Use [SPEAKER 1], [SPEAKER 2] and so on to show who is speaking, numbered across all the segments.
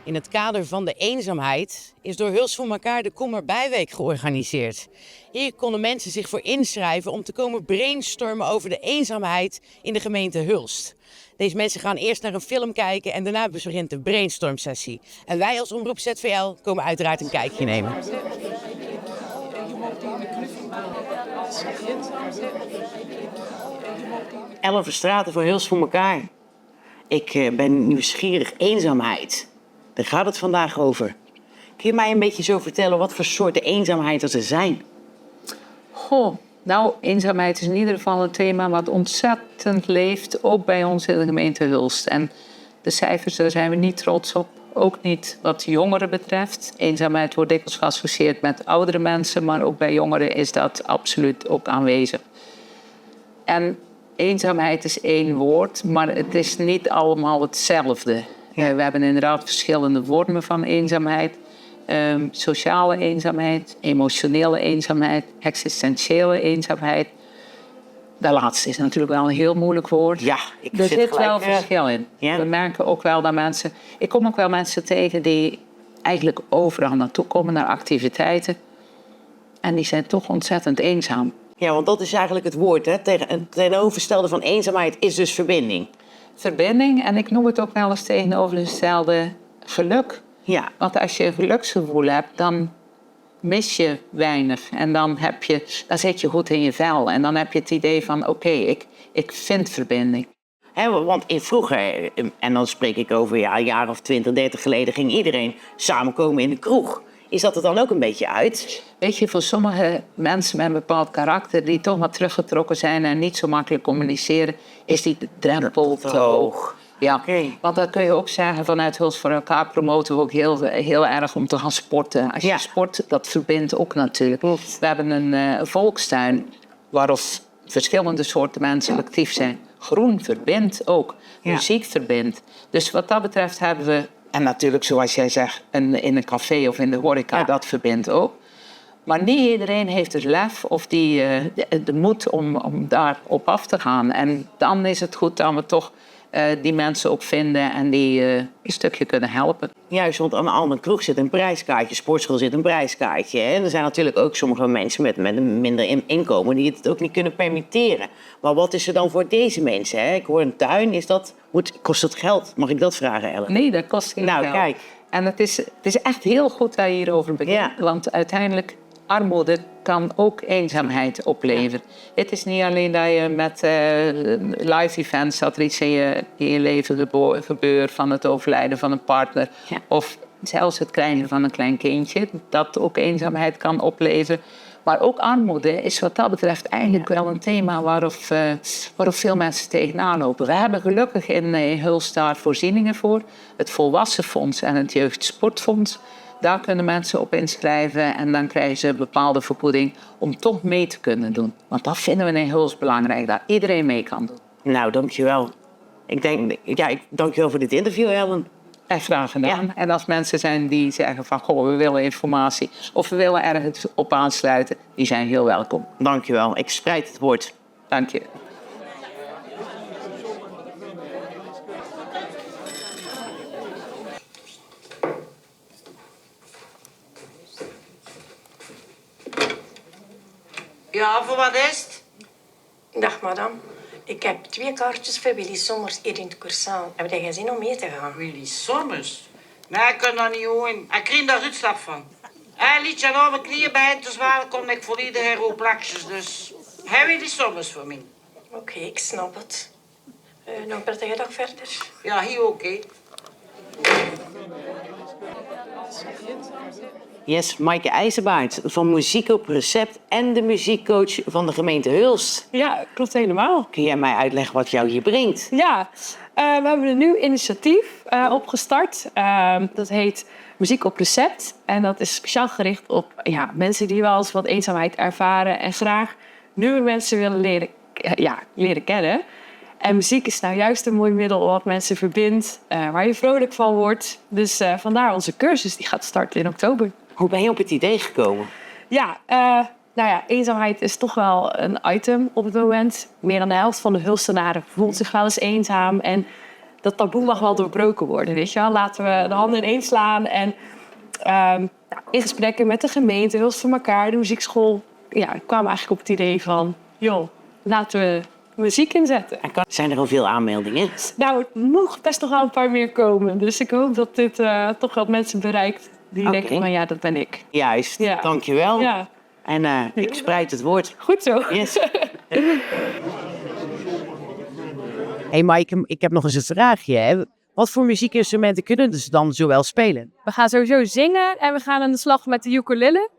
[SPEAKER 1] In het kader van de eenzaamheid is door Huls voor elkaar de Kom erbij week georganiseerd. Hier konden mensen zich voor inschrijven om te komen brainstormen over de eenzaamheid in de gemeente Hulst. Deze mensen gaan eerst naar een film kijken en daarna begint de brainstormsessie. En wij als Omroep ZVL komen uiteraard een kijkje nemen. 11 straten voor Huls voor elkaar. Ik ben nieuwsgierig. Eenzaamheid. Daar gaat het vandaag over. Kun je mij een beetje zo vertellen wat voor soorten eenzaamheid er zijn?
[SPEAKER 2] Nou, eenzaamheid is in ieder geval een thema wat ontzettend leeft, ook bij ons in de gemeente Hulst. En de cijfers, daar zijn we niet trots op. Ook niet wat jongeren betreft. Eenzaamheid wordt dikwijls geassocieerd met oudere mensen, maar ook bij jongeren is dat absoluut ook aanwezig. En eenzaamheid is één woord, maar het is niet allemaal hetzelfde. We hebben inderdaad verschillende vormen van eenzaamheid. Sociale eenzaamheid, emotionele eenzaamheid, existentiële eenzaamheid. Dat laatste is natuurlijk wel een heel moeilijk woord.
[SPEAKER 1] Ja,
[SPEAKER 2] er zit wel verschil in.
[SPEAKER 1] Ja.
[SPEAKER 2] We merken ook wel dat mensen... Ik kom ook wel mensen tegen die eigenlijk overal naartoe komen, naar activiteiten. En die zijn toch ontzettend eenzaam.
[SPEAKER 1] Ja, want dat is eigenlijk het woord. Hè? Het tegenovergestelde van eenzaamheid is dus verbinding.
[SPEAKER 2] Verbinding, en ik noem het ook wel eens tegenovergestelde geluk.
[SPEAKER 1] Ja.
[SPEAKER 2] Want als je een geluksgevoel hebt, dan mis je weinig. En dan zit je goed in je vel. En dan heb je het idee van, oké, ik vind verbinding.
[SPEAKER 1] Want vroeger, en dan spreek ik over een jaar of 20, 30 geleden, ging iedereen samenkomen in de kroeg. Is dat er dan ook een beetje uit?
[SPEAKER 2] Weet je, voor sommige mensen met een bepaald karakter die toch wat teruggetrokken zijn en niet zo makkelijk communiceren, is die drempel te hoog. Ja, want dat kun je ook zeggen, vanuit Huls voor elkaar promoten we ook heel erg om te gaan sporten. Als je sport, dat verbindt ook natuurlijk. We hebben een volkstuin waarop verschillende soorten mensen actief zijn. Groen verbindt ook, muziek verbindt. Dus wat dat betreft hebben we, en natuurlijk zoals jij zegt, in een café of in de horeca, dat verbindt ook. Maar niet iedereen heeft het lef of de moed om daar op af te gaan. En dan is het goed dat we toch die mensen ook vinden en die een stukje kunnen helpen.
[SPEAKER 1] Juist, want aan een kroeg zit een prijskaartje, sportschool zit een prijskaartje. Hè? Er zijn natuurlijk ook sommige mensen met een minder inkomen die het ook niet kunnen permitteren. Maar wat is er dan voor deze mensen? Hè? Ik hoor een tuin, kost het geld? Mag ik dat vragen, Ellen?
[SPEAKER 2] Nee, dat kost geen geld.
[SPEAKER 1] Kijk.
[SPEAKER 2] En het is echt heel goed dat je hierover begint. Want uiteindelijk, armoede kan ook eenzaamheid opleveren. Het is niet alleen dat je met live events, dat er iets in je leven gebeurt van het overlijden van een partner. Ja. Of zelfs het krijgen van een klein kindje, dat ook eenzaamheid kan opleveren. Maar ook armoede is wat dat betreft eigenlijk wel een thema waarop veel mensen tegenaan lopen. We hebben gelukkig in Hulst daar voorzieningen voor. Het Volwassenfonds en het Jeugdsportfonds. Daar kunnen mensen op inschrijven en dan krijgen ze een bepaalde vergoeding om toch mee te kunnen doen. Want dat vinden we in Hulst belangrijk, dat iedereen mee kan doen.
[SPEAKER 1] Nou, dankjewel. Dankjewel voor dit interview, Ellen.
[SPEAKER 2] Echt graag gedaan. Ja. En als mensen zijn die zeggen van, we willen informatie of we willen ergens op aansluiten, die zijn heel welkom.
[SPEAKER 1] Dankjewel. Ik spreid het woord.
[SPEAKER 2] Dank je.
[SPEAKER 3] Ja, voor wat is het?
[SPEAKER 4] Dag, madame. Ik heb 2 kaartjes voor Willy Sommers hier in het Cursaan. Heb jij zin om mee te gaan?
[SPEAKER 3] Willy Sommers? Nee, ik kan dat niet horen. Ik krijg daar uitslag van. Hij liet je aan mijn knieën bij te zwaar, kon ik voor iedereen op plakjes. Dus hij Willy Sommers voor mij.
[SPEAKER 4] Oké, ik snap het. Nog een prettige dag verder.
[SPEAKER 3] Ja, hier ook, hè.
[SPEAKER 1] Yes, Maaike IJzerbaard van Muziek op Recept en de muziekcoach van de gemeente Hulst.
[SPEAKER 5] Ja, klopt helemaal.
[SPEAKER 1] Kun jij mij uitleggen wat jou hier brengt?
[SPEAKER 5] Ja, we hebben een nieuw initiatief opgestart. Dat heet Muziek op Recept. En dat is speciaal gericht op mensen die wel eens wat eenzaamheid ervaren en graag nieuwe mensen willen leren kennen. En muziek is nou juist een mooi middel wat mensen verbindt, waar je vrolijk van wordt. Dus vandaar onze cursus, die gaat starten in oktober.
[SPEAKER 1] Hoe ben je op het idee gekomen?
[SPEAKER 5] Ja, eenzaamheid is toch wel een item op het moment. Meer dan de helft van de Hulstenaren voelt zich wel eens eenzaam. En dat taboe mag wel doorbroken worden, weet je wel. Laten we de handen ineens slaan en in gesprekken met de gemeente, Hulst voor elkaar, de muziekschool, kwamen eigenlijk op het idee van, joh, laten we muziek inzetten.
[SPEAKER 1] En zijn er al veel aanmeldingen?
[SPEAKER 5] Nou, het moet best nog wel een paar meer komen. Dus ik hoop dat dit toch wel mensen bereikt die denken van, dat ben ik.
[SPEAKER 1] Juist,
[SPEAKER 5] Ja.
[SPEAKER 1] dankjewel.
[SPEAKER 5] Ja,
[SPEAKER 1] En ik spreid het woord.
[SPEAKER 5] goed zo.
[SPEAKER 1] Yes. Hey Mike, ik heb nog eens een vraagje. Hè? Wat voor muziekinstrumenten kunnen ze dan zowel spelen?
[SPEAKER 5] We gaan sowieso zingen en we gaan aan de slag met de ukulele.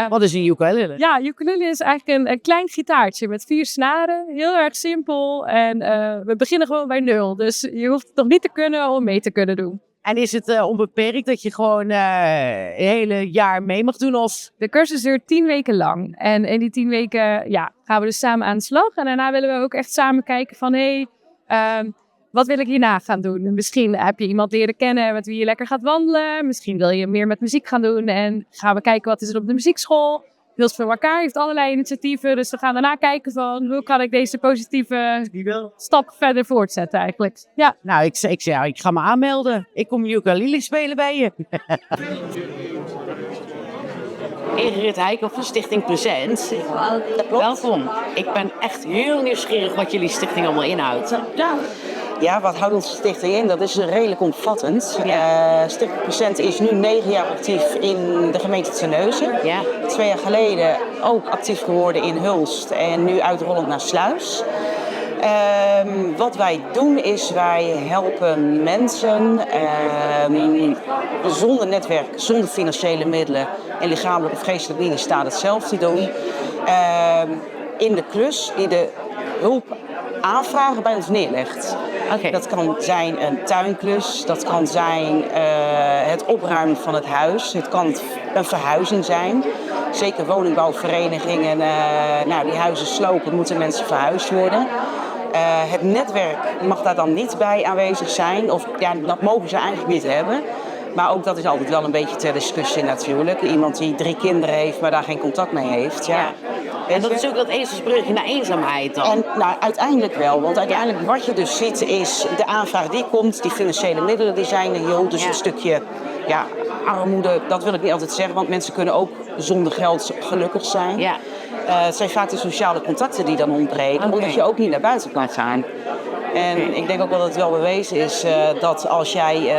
[SPEAKER 1] Wat is een ukulele?
[SPEAKER 5] Ja, ukulele is eigenlijk een klein gitaartje met 4 snaren. Heel erg simpel. En we beginnen gewoon bij 0. Dus je hoeft het nog niet te kunnen om mee te kunnen doen.
[SPEAKER 1] En is het onbeperkt dat je gewoon een hele jaar mee mag doen? Of...
[SPEAKER 5] De cursus duurt 10 weken lang. En in die 10 weken gaan we dus samen aan de slag. En daarna willen we ook echt samen kijken van... wat wil ik hierna gaan doen? Misschien heb je iemand leren kennen met wie je lekker gaat wandelen. Misschien wil je meer met muziek gaan doen. En gaan we kijken wat is er op de muziekschool. Hulst voor elkaar heeft allerlei initiatieven. Dus we gaan daarna kijken van hoe kan ik deze positieve stap verder voortzetten eigenlijk. Ja.
[SPEAKER 1] Nou, ik ga me aanmelden. Ik kom ukulele spelen bij je. Ingrid Heikel van Stichting Present. Welkom. Ik ben echt heel nieuwsgierig wat jullie stichting allemaal inhoudt.
[SPEAKER 6] Ja, wat houdt onze stichting in? Dat is redelijk omvattend. Stichting Present is nu 9 jaar actief in de gemeente Terneuzen.
[SPEAKER 1] Ja.
[SPEAKER 6] 2 jaar geleden ook actief geworden in Hulst en nu uitrollend naar Sluis. Wat wij doen is, wij helpen mensen zonder netwerk, zonder financiële middelen en lichamelijk of geestelijk niet in staat het zelf te doen. In de klus die de hulp aanvragen bij ons neerlegt.
[SPEAKER 1] Okay.
[SPEAKER 6] Dat kan zijn een tuinklus, dat kan zijn het opruimen van het huis, het kan een verhuizing zijn. Zeker woningbouwverenigingen, die huizen slopen, moeten mensen verhuisd worden. Het netwerk mag daar dan niet bij aanwezig zijn, of dat mogen ze eigenlijk niet hebben. Maar ook dat is altijd wel een beetje ter discussie natuurlijk. Iemand die 3 kinderen heeft, maar daar geen contact mee heeft. Ja.
[SPEAKER 1] En dat is ook dat ezelsbrugje naar eenzaamheid dan?
[SPEAKER 6] En uiteindelijk wel, want uiteindelijk wat je dus ziet is de aanvraag die komt, die financiële middelen die zijn er heel. Dus een stukje armoede, dat wil ik niet altijd zeggen, want mensen kunnen ook zonder geld gelukkig zijn.
[SPEAKER 1] Ja.
[SPEAKER 6] Het zijn vaak de sociale contacten die dan ontbreken, omdat je ook niet naar buiten kan gaan. En ik denk ook wel dat het wel bewezen is dat als jij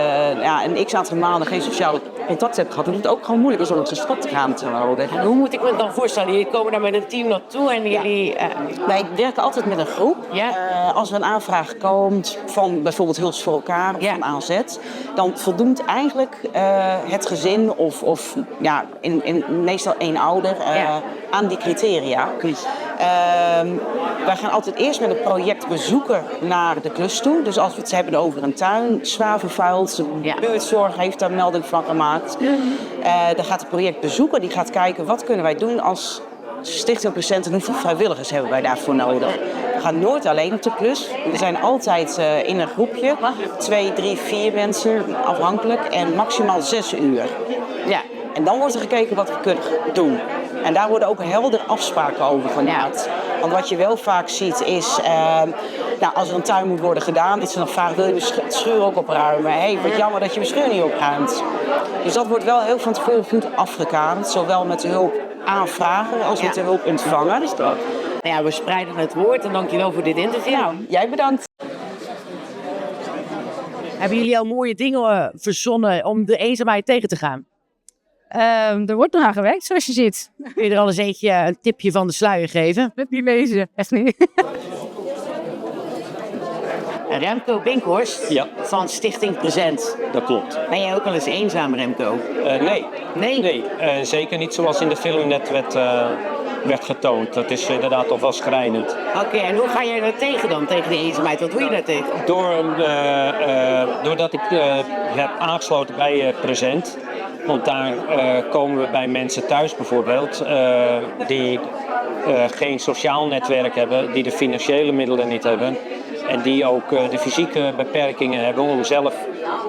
[SPEAKER 6] een x-aantal maanden geen sociale contact hebt gehad, dat het ook gewoon moeilijk is om op zijn stap te gaan te houden.
[SPEAKER 1] En hoe moet ik me dan voorstellen? Jullie komen daar met een team naartoe en jullie...
[SPEAKER 6] Wij werken altijd met een groep.
[SPEAKER 1] Ja.
[SPEAKER 6] Als er een aanvraag komt van bijvoorbeeld Hulst voor elkaar of van AZ, dan voldoet eigenlijk het gezin of meestal 1 ouder aan die criteria. Wij gaan altijd eerst met een projectbezoeker naar de klus toe. Dus als we het hebben over een tuin, zwavelvuil, de buurtzorg heeft daar melding van gemaakt. Dan gaat de projectbezoeker, die gaat kijken wat kunnen wij doen als Stichting Present en hoeveel vrijwilligers hebben wij daarvoor nodig. We gaan nooit alleen op de klus. We zijn altijd in een groepje, 2, 3, 4 mensen afhankelijk en maximaal 6 uur. Ja. En dan wordt er gekeken wat we kunnen doen. En daar worden ook helder afspraken over gemaakt. Want wat je wel vaak ziet is, als er een tuin moet worden gedaan, is er nog vaak, wil je de schuur ook opruimen? Wat jammer dat je de schuur niet opruimt. Dus dat wordt wel heel van tevoren goed afgekaart, zowel met de hulp aanvragen als met de hulp ontvangen.
[SPEAKER 1] We spreiden het woord en dankjewel voor dit interview.
[SPEAKER 6] Nou, jij bedankt.
[SPEAKER 1] Hebben jullie al mooie dingen verzonnen om de eenzaamheid tegen te gaan?
[SPEAKER 5] Er wordt nog aan gewerkt, zoals je ziet.
[SPEAKER 1] Kun je er al eens een tipje van de sluier geven?
[SPEAKER 5] Met niet lezen, echt niet.
[SPEAKER 1] Remco Binkhorst van Stichting Present.
[SPEAKER 7] Dat klopt.
[SPEAKER 1] Ben jij ook wel eens eenzaam, Remco?
[SPEAKER 7] Nee, zeker niet zoals in de film net werd getoond. Dat is inderdaad toch wel schrijnend.
[SPEAKER 1] Oké, en hoe ga jij daar tegen dan, tegen die eenzaamheid? Wat doe je daar tegen?
[SPEAKER 7] Doordat ik heb aangesloten bij Present. Want daar komen we bij mensen thuis bijvoorbeeld die geen sociaal netwerk hebben, die de financiële middelen niet hebben en die ook de fysieke beperkingen hebben om zelf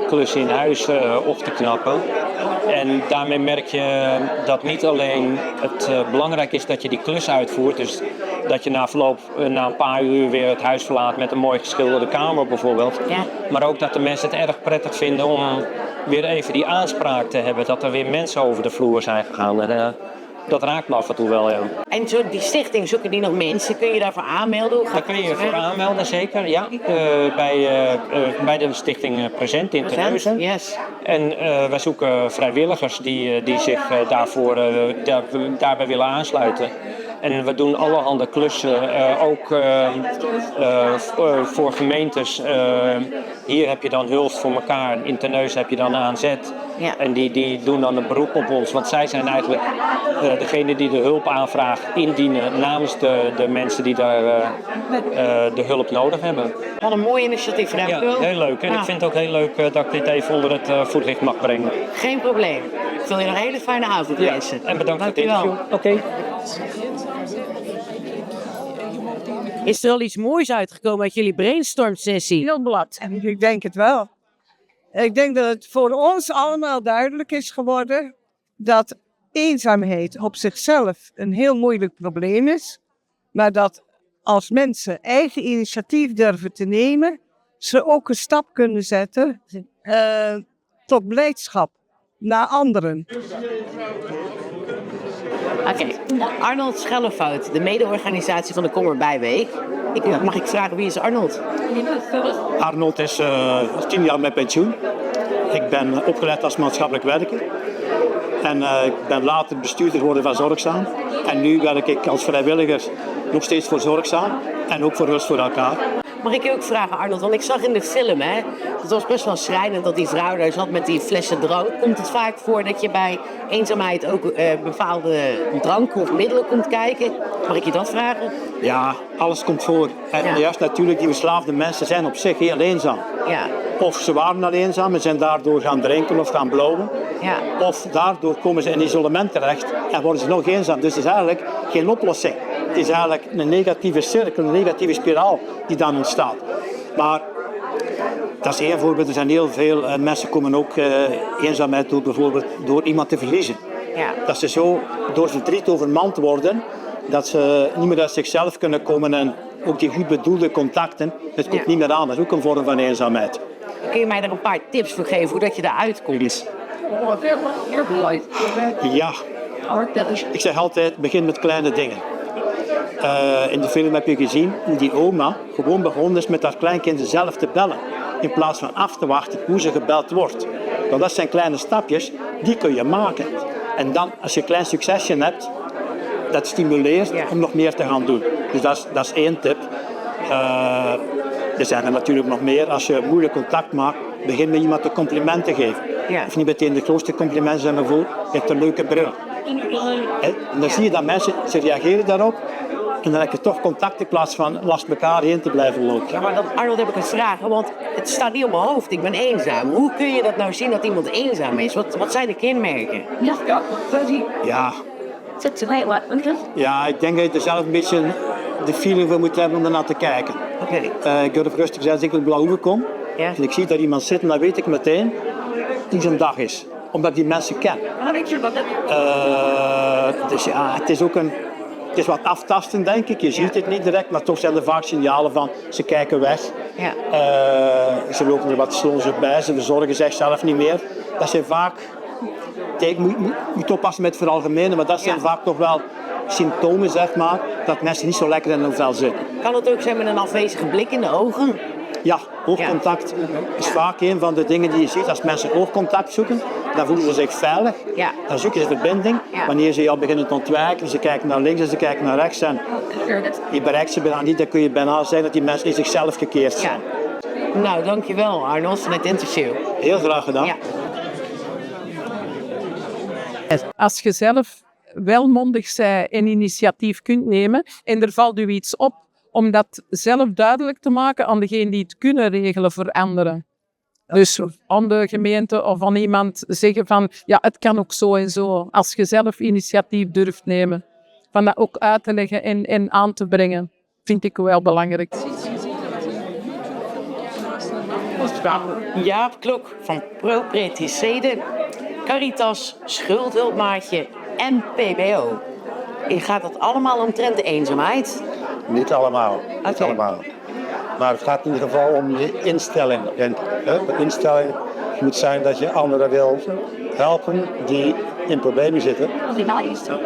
[SPEAKER 7] klussen in huis op te knappen. En daarmee merk je dat niet alleen het belangrijk is dat je die klus uitvoert, dus dat je na verloop, na een paar uur weer het huis verlaat met een mooi geschilderde kamer bijvoorbeeld.
[SPEAKER 1] Ja.
[SPEAKER 7] Maar ook dat de mensen het erg prettig vinden om weer even die aanspraak te hebben. Dat er weer mensen over de vloer zijn gegaan. En, dat raakt me af en toe wel, ja.
[SPEAKER 1] En die stichting, zoeken die nog mensen? Kun je daarvoor aanmelden?
[SPEAKER 7] Daar kun je je voor aanmelden, zeker. Ja. Bij de stichting Present in Terneuzen.
[SPEAKER 1] Yes.
[SPEAKER 7] En wij zoeken vrijwilligers die zich daarbij willen aansluiten. En we doen allerhande klussen, ook voor gemeentes. Hier heb je dan Hulst voor elkaar, in Terneuzen heb je dan ANZ.
[SPEAKER 1] Ja.
[SPEAKER 7] En die doen dan een beroep op ons, want zij zijn eigenlijk degene die de hulpaanvraag indienen namens de mensen die daar de hulp nodig hebben.
[SPEAKER 1] Wat een mooi initiatief,
[SPEAKER 7] Ja,
[SPEAKER 1] Remco.
[SPEAKER 7] heel leuk. En ik vind het ook heel leuk dat ik dit even onder het voetlicht mag brengen.
[SPEAKER 1] Geen probleem. Ik wil je nog een hele fijne avond wensen.
[SPEAKER 7] En bedankt voor het
[SPEAKER 1] Dankjewel.
[SPEAKER 7] interview. Oké.
[SPEAKER 1] Is er al iets moois uitgekomen uit jullie brainstorm-sessie?
[SPEAKER 8] Heel blad. Ik denk het wel. Ik denk dat het voor ons allemaal duidelijk is geworden dat eenzaamheid op zichzelf een heel moeilijk probleem is. Maar dat als mensen eigen initiatief durven te nemen, ze ook een stap kunnen zetten tot blijdschap naar anderen.
[SPEAKER 1] Oké. Arnold Schellefout, de mede-organisatie van de Kommerbijweek. Mag ik vragen, wie is Arnold?
[SPEAKER 9] Arnold is 10 jaar met pensioen. Ik ben opgeleid als maatschappelijk werker. En ik ben later bestuurder geworden van Zorgzaam. En nu werk ik als vrijwilliger nog steeds voor Zorgzaam. En ook voor Rust voor elkaar.
[SPEAKER 1] Mag ik je ook vragen, Arnold? Want ik zag in de film, het was best wel schrijnend dat die vrouw daar zat met die flessen drank. Komt het vaak voor dat je bij eenzaamheid ook bepaalde dranken of middelen komt kijken? Mag ik je dat vragen?
[SPEAKER 9] Ja, alles komt voor. En juist natuurlijk, die verslaafde mensen zijn op zich heel eenzaam.
[SPEAKER 1] Ja.
[SPEAKER 9] Of ze waren al eenzaam en zijn daardoor gaan drinken of gaan blowen.
[SPEAKER 1] Ja.
[SPEAKER 9] Of daardoor komen ze in isolement terecht en worden ze nog eenzaam. Dus het is eigenlijk geen oplossing. Het is eigenlijk een negatieve cirkel, een negatieve spiraal die dan ontstaat. Maar dat is één voorbeeld. Er zijn heel veel mensen komen ook eenzaamheid door bijvoorbeeld door iemand te verliezen.
[SPEAKER 1] Ja.
[SPEAKER 9] Dat ze zo door verdriet overmand worden dat ze niet meer uit zichzelf kunnen komen en ook die goed bedoelde contacten, het komt niet meer aan. Dat is ook een vorm van eenzaamheid.
[SPEAKER 1] Kun je mij daar een paar tips voor geven hoe dat je eruit komt?
[SPEAKER 9] Ja, ik zeg altijd, begin met kleine dingen. In de film heb je gezien hoe die oma gewoon begonnen is met haar kleinkinderen zelf te bellen. In plaats van af te wachten hoe ze gebeld wordt. Want dat zijn kleine stapjes, die kun je maken. En dan, als je een klein succesje hebt, dat stimuleert om nog meer te gaan doen. Dus dat is één tip. Er zijn er natuurlijk nog meer. Als je moeilijk contact maakt, begin met iemand een compliment te geven.
[SPEAKER 1] Ja.
[SPEAKER 9] Of niet meteen de grootste complimenten zijn bijvoorbeeld, je hebt een leuke bril. En dan zie je dat mensen, ze reageren daarop. En dan heb je toch contact in plaats van langs elkaar heen te blijven lopen.
[SPEAKER 1] Ja, maar dan, Arnold, heb ik een vraag, want het staat niet op mijn hoofd. Ik ben eenzaam. Hoe kun je dat nou zien dat iemand eenzaam is? Wat zijn de kenmerken?
[SPEAKER 9] Ja, ik denk dat je er zelf een beetje de feeling voor moet hebben om ernaar te kijken.
[SPEAKER 1] Okay.
[SPEAKER 9] Ik durf rustig zeggen, als ik op de Blauwhoeve kom en ik zie dat iemand zit, dan weet ik meteen hoe zijn dag is. Omdat ik die mensen ken. Dus ja, het is wat aftasten, denk ik. Je ziet het niet direct, maar toch zijn er vaak signalen van ze kijken weg.
[SPEAKER 1] Ja.
[SPEAKER 9] Ze lopen er wat slonzig bij, ze verzorgen zichzelf niet meer. Dat zijn vaak, je moet oppassen met het veralgemenen, maar dat zijn vaak toch wel symptomen, zeg maar, dat mensen niet zo lekker in hun vel zitten.
[SPEAKER 1] Kan het ook zijn met een afwezige blik in de ogen?
[SPEAKER 9] Ja, oogcontact is vaak een van de dingen die je ziet. Als mensen oogcontact zoeken, dan voelen ze zich veilig.
[SPEAKER 1] Ja.
[SPEAKER 9] Dan zoeken ze verbinding.
[SPEAKER 1] Ja.
[SPEAKER 9] Wanneer ze jou beginnen te ontwijken, ze kijken naar links en ze kijken naar rechts. En je bereikt ze bijna niet, dan kun je bijna zeggen dat die mensen in zichzelf gekeerd zijn.
[SPEAKER 1] Ja. Nou, dankjewel Arnold voor het interview.
[SPEAKER 9] Heel graag gedaan.
[SPEAKER 1] Ja.
[SPEAKER 10] Als je zelf welmondig een initiatief kunt nemen en er valt u iets op, om dat zelf duidelijk te maken aan degene die het kunnen regelen voor anderen. Dus aan de gemeente of aan iemand zeggen van, ja, het kan ook zo en zo. Als je zelf initiatief durft nemen. Van dat ook uit te leggen en aan te brengen, vind ik wel belangrijk.
[SPEAKER 1] Jaap Klok van Pro-Preticede, Caritas, Schuldhulpmaatje en PBO. Gaat dat allemaal omtrent de eenzaamheid?
[SPEAKER 9] Niet allemaal. Niet
[SPEAKER 2] Oké.
[SPEAKER 9] allemaal. Maar het gaat in ieder geval om je instelling. En de instelling moet zijn dat je anderen wil helpen die in problemen zitten.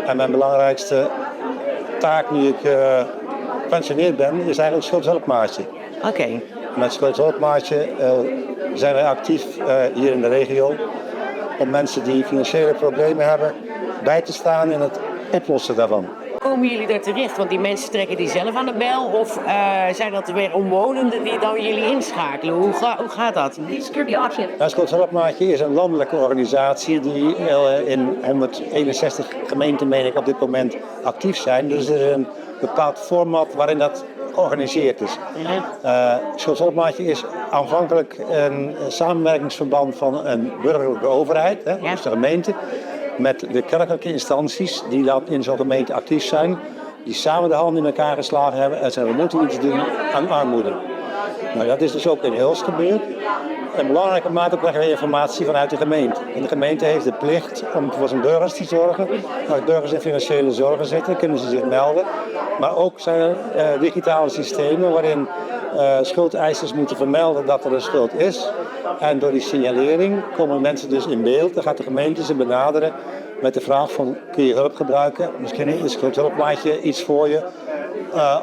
[SPEAKER 9] En mijn belangrijkste taak nu ik gepensioneerd ben, is eigenlijk schuldhulpmaatje.
[SPEAKER 2] Oké.
[SPEAKER 9] Met schuldhulpmaatje zijn wij actief hier in de regio om mensen die financiële problemen hebben bij te staan in het oplossen daarvan.
[SPEAKER 1] Komen jullie daar terecht? Want die mensen trekken die zelf aan de bel? Of zijn dat weer omwonenden die dan jullie inschakelen? Hoe gaat dat?
[SPEAKER 9] Schuldhulpmaatje is een landelijke organisatie die in 161 gemeenten, meen ik, op dit moment actief zijn. Dus er is een bepaald format waarin dat georganiseerd is. Schuldhulpmaatje is aanvankelijk een samenwerkingsverband van een burgerlijke overheid, dus de gemeente, met de kerkelijke instanties die dan in zo'n gemeente actief zijn, die samen de handen in elkaar geslagen hebben en zeggen we moeten iets doen aan armoede. Nou, dat is dus ook in Hulst gebeurd. Een belangrijke mate krijgen we informatie vanuit de gemeente. En de gemeente heeft de plicht om voor zijn burgers te zorgen. Als burgers in financiële zorgen zitten, kunnen ze zich melden. Maar ook zijn er digitale systemen waarin schuldeisers moeten vermelden dat er een schuld is. En door die signalering komen mensen dus in beeld. Dan gaat de gemeente ze benaderen met de vraag van kun je hulp gebruiken? Misschien is schuldhulpmaatje iets voor je.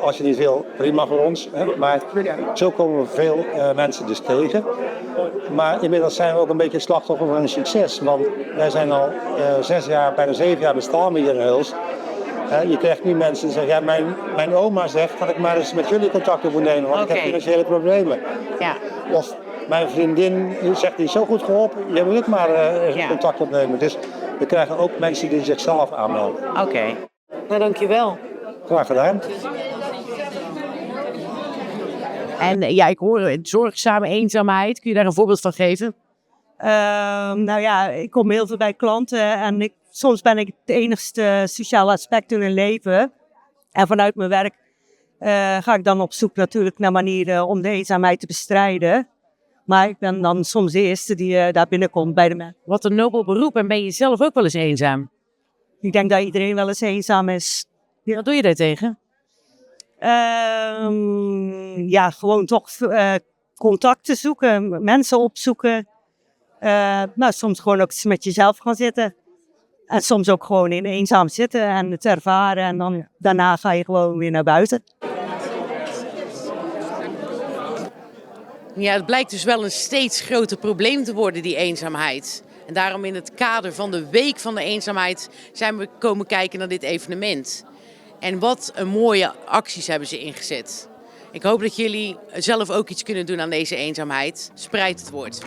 [SPEAKER 9] Als je niet wil, prima voor ons. Hè? Maar zo komen we veel mensen dus tegen. Maar inmiddels zijn we ook een beetje slachtoffer van een succes. Want wij zijn al 6 jaar, bijna 7 jaar bestaan we hier in Hulst. Je krijgt nu mensen die zeggen, ja, mijn oma zegt dat ik maar eens met jullie contact moet nemen, want ik heb financiële problemen.
[SPEAKER 1] Ja.
[SPEAKER 9] Of mijn vriendin zegt, die is zo goed geholpen, je moet ook maar contact opnemen. Dus we krijgen ook mensen die zichzelf aanmelden.
[SPEAKER 1] Oké. Nou, dankjewel.
[SPEAKER 9] Graag gedaan.
[SPEAKER 1] En ja, ik hoor zorgzame eenzaamheid. Kun je daar een voorbeeld van geven?
[SPEAKER 11] Nou ja, ik kom heel veel bij klanten en soms ben ik het enigste sociale aspect in hun leven. En vanuit mijn werk ga ik dan op zoek natuurlijk naar manieren om de eenzaamheid te bestrijden. Maar ik ben dan soms de eerste die daar binnenkomt bij de mensen.
[SPEAKER 1] Wat een nobel beroep. En ben je zelf ook wel eens eenzaam?
[SPEAKER 11] Ik denk dat iedereen wel eens eenzaam is.
[SPEAKER 1] Wat doe je daartegen?
[SPEAKER 11] Ja, gewoon toch contacten zoeken, mensen opzoeken. Maar soms gewoon ook eens met jezelf gaan zitten. En soms ook gewoon in eenzaam zitten en het ervaren. En dan, daarna ga je gewoon weer naar buiten.
[SPEAKER 1] Ja, het blijkt dus wel een steeds groter probleem te worden, die eenzaamheid. En daarom in het kader van de Week van de Eenzaamheid zijn we komen kijken naar dit evenement. En wat een mooie acties hebben ze ingezet. Ik hoop dat jullie zelf ook iets kunnen doen aan deze eenzaamheid. Spreid het woord.